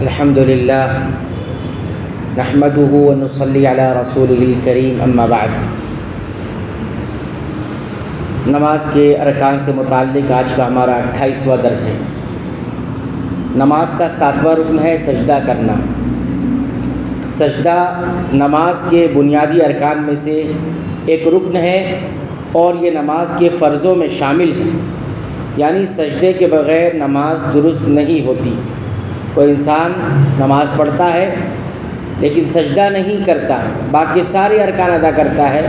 الحمدللہ نحمدہ ونصلی علی رسولہ الکریم اما بعد۔ نماز کے ارکان سے متعلق آج کا ہمارا 28واں درس ہے۔ نماز کا 7واں رکن ہے سجدہ کرنا۔ سجدہ نماز کے بنیادی ارکان میں سے ایک رکن ہے اور یہ نماز کے فرضوں میں شامل ہے، یعنی سجدے کے بغیر نماز درست نہیں ہوتی۔ کوئی انسان نماز پڑھتا ہے لیکن سجدہ نہیں کرتا، باقی سارے ارکان ادا کرتا ہے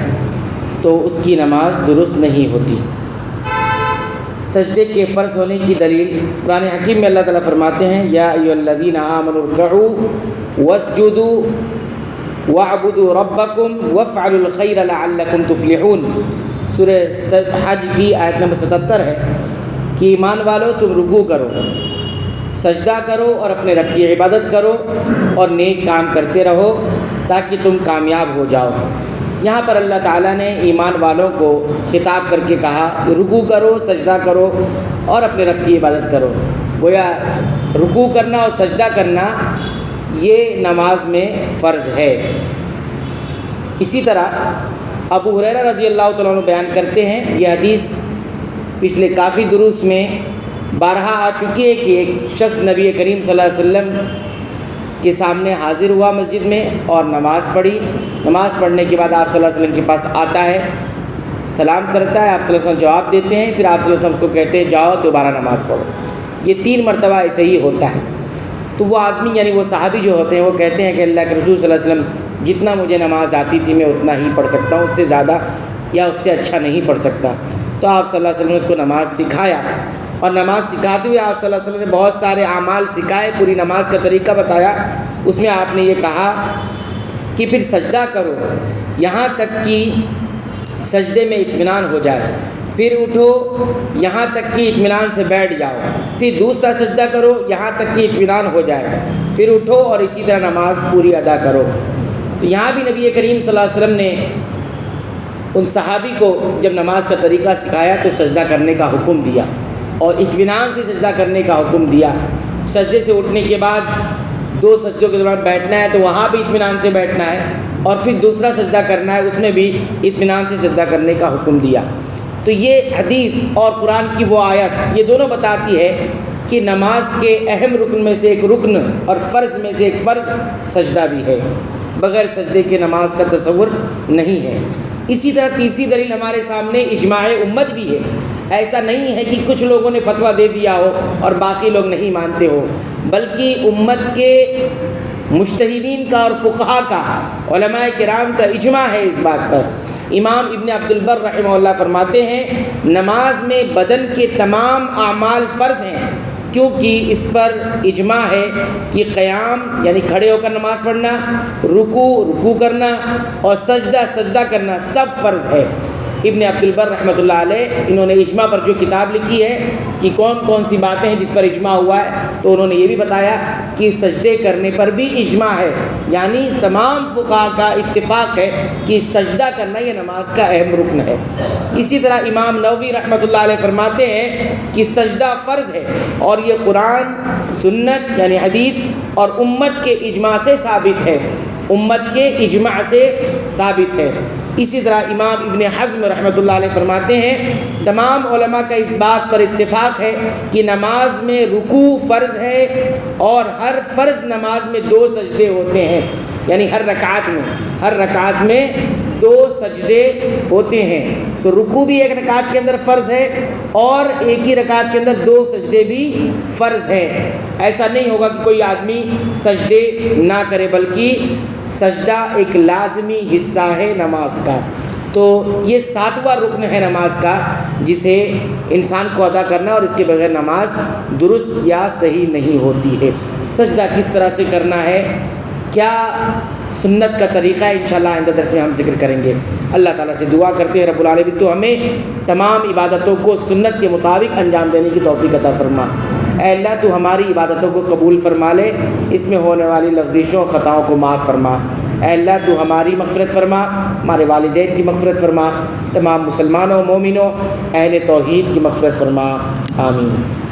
تو اس کی نماز درست نہیں ہوتی۔ سجدے کے فرض ہونے کی دلیل قرآن حکیم میں اللہ تعالیٰ فرماتے ہیں یا ایھا الذین آمنوا ارکعوا واسجدوا واعبدوا ربکم وافعلوا الخیر لعلکم تفلحون۔ سورہ حج کی آیت نمبر 77 ہے کہ ایمان والو تم رکوع کرو، سجدہ کرو اور اپنے رب کی عبادت کرو اور نیک کام کرتے رہو تاکہ تم کامیاب ہو جاؤ۔ یہاں پر اللہ تعالیٰ نے ایمان والوں کو خطاب کر کے کہا کہ رکوع کرو، سجدہ کرو اور اپنے رب کی عبادت کرو۔ گویا رکوع کرنا اور سجدہ کرنا یہ نماز میں فرض ہے۔ اسی طرح ابو ہریرہ رضی اللہ تعالیٰ عنہ بیان کرتے ہیں، یہ حدیث پچھلے کافی دروس میں بارہا آ چکی ہے کہ ایک شخص نبی کریم صلی اللہ علیہ وسلم کے سامنے حاضر ہوا مسجد میں اور نماز پڑھی۔ نماز پڑھنے کے بعد آپ صلی اللہ علیہ وسلم کے پاس آتا ہے، سلام کرتا ہے، آپ صلی اللہ علیہ وسلم جواب دیتے ہیں، پھر آپ صلی اللہ علیہ وسلم اس کو کہتے ہیں جاؤ دوبارہ نماز پڑھو۔ یہ 3 مرتبہ ایسے ہی ہوتا ہے۔ تو وہ آدمی یعنی وہ صحابی جو ہوتے ہیں وہ کہتے ہیں کہ اللہ کے رسول صلی اللہ علیہ وسلم جتنا مجھے نماز آتی تھی میں اتنا ہی پڑھ سکتا ہوں، اس سے زیادہ یا اس سے اچھا نہیں پڑھ سکتا۔ تو آپ صلی اللہ علیہ وسلم نے اس کو نماز سکھایا اور نماز سکھاتے ہوئے آپ صلی اللہ علیہ وسلم نے بہت سارے اعمال سکھائے، پوری نماز کا طریقہ بتایا۔ اس میں آپ نے یہ کہا کہ پھر سجدہ کرو یہاں تک کہ سجدے میں اطمینان ہو جائے، پھر اٹھو یہاں تک کہ اطمینان سے بیٹھ جاؤ، پھر دوسرا سجدہ کرو یہاں تک کہ اطمینان ہو جائے، پھر اٹھو اور اسی طرح نماز پوری ادا کرو۔ تو یہاں بھی نبی کریم صلی اللہ علیہ وسلم نے ان صحابی کو جب نماز کا طریقہ سکھایا تو سجدہ کرنے کا حکم دیا اور اطمینان سے سجدہ کرنے کا حکم دیا۔ سجدے سے اٹھنے کے بعد 2 سجدوں کے دوران بیٹھنا ہے تو وہاں بھی اطمینان سے بیٹھنا ہے اور پھر دوسرا سجدہ کرنا ہے، اس میں بھی اطمینان سے سجدہ کرنے کا حکم دیا۔ تو یہ حدیث اور قرآن کی وہ آیت یہ دونوں بتاتی ہے کہ نماز کے اہم رکن میں سے ایک رکن اور فرض میں سے ایک فرض سجدہ بھی ہے، بغیر سجدے کے نماز کا تصور نہیں ہے۔ اسی طرح تیسری دلیل ہمارے سامنے اجماع امت بھی ہے۔ ایسا نہیں ہے کہ کچھ لوگوں نے فتویٰ دے دیا ہو اور باقی لوگ نہیں مانتے ہو، بلکہ امت کے مجتہدین کا اور فقہا کا، علماء کرام کا اجماع ہے اس بات پر۔ امام ابن عبد البر رحمہ اللہ فرماتے ہیں نماز میں بدن کے تمام اعمال فرض ہیں، کیونکہ اس پر اجماع ہے کہ قیام یعنی کھڑے ہو کر نماز پڑھنا، رکوع کرنا اور سجدہ کرنا سب فرض ہے۔ ابن عبد البر رحمۃ اللہ علیہ انہوں نے اجماع پر جو کتاب لکھی ہے کہ کون کون سی باتیں ہیں جس پر اجماع ہوا ہے، تو انہوں نے یہ بھی بتایا کہ سجدے کرنے پر بھی اجماع ہے، یعنی تمام فقہاء کا اتفاق ہے کہ سجدہ کرنا یہ نماز کا اہم رکن ہے۔ اسی طرح امام نووی رحمۃ اللہ علیہ فرماتے ہیں کہ سجدہ فرض ہے اور یہ قرآن، سنت یعنی حدیث اور امت کے اجماع سے ثابت ہے، امت کے اجماع سے ثابت ہے۔ اسی طرح امام ابن حزم رحمۃ اللہ علیہ فرماتے ہیں تمام علماء کا اس بات پر اتفاق ہے کہ نماز میں رکوع فرض ہے اور ہر فرض نماز میں 2 سجدے ہوتے ہیں، یعنی ہر رکعت میں 2 سجدے ہوتے ہیں۔ تو رکوع بھی ایک رکعت کے اندر فرض ہے اور ایک ہی رکعت کے اندر 2 سجدے بھی فرض ہیں۔ ایسا نہیں ہوگا کہ کوئی آدمی سجدے نہ کرے، بلکہ سجدہ ایک لازمی حصہ ہے نماز کا۔ تو یہ 7واں رکن ہے نماز کا جسے انسان کو ادا کرنا اور اس کے بغیر نماز درست یا صحیح نہیں ہوتی ہے۔ سجدہ کس طرح سے کرنا ہے، کیا سنت کا طریقہ ہے، انشاءاللہ آئندہ درس میں ہم ذکر کریں گے۔ اللہ تعالیٰ سے دعا کرتے ہیں رب العالمین تو ہمیں تمام عبادتوں کو سنت کے مطابق انجام دینے کی توفیق عطا فرما۔ اے اللہ تو ہماری عبادتوں کو قبول فرما لے، اس میں ہونے والی لغزشوں خطاؤں کو معاف فرما۔ اے اللہ تو ہماری مغفرت فرما، ہمارے والدین کی مغفرت فرما، تمام مسلمانوں مومنوں اہل توحید کی مغفرت فرما، آمین۔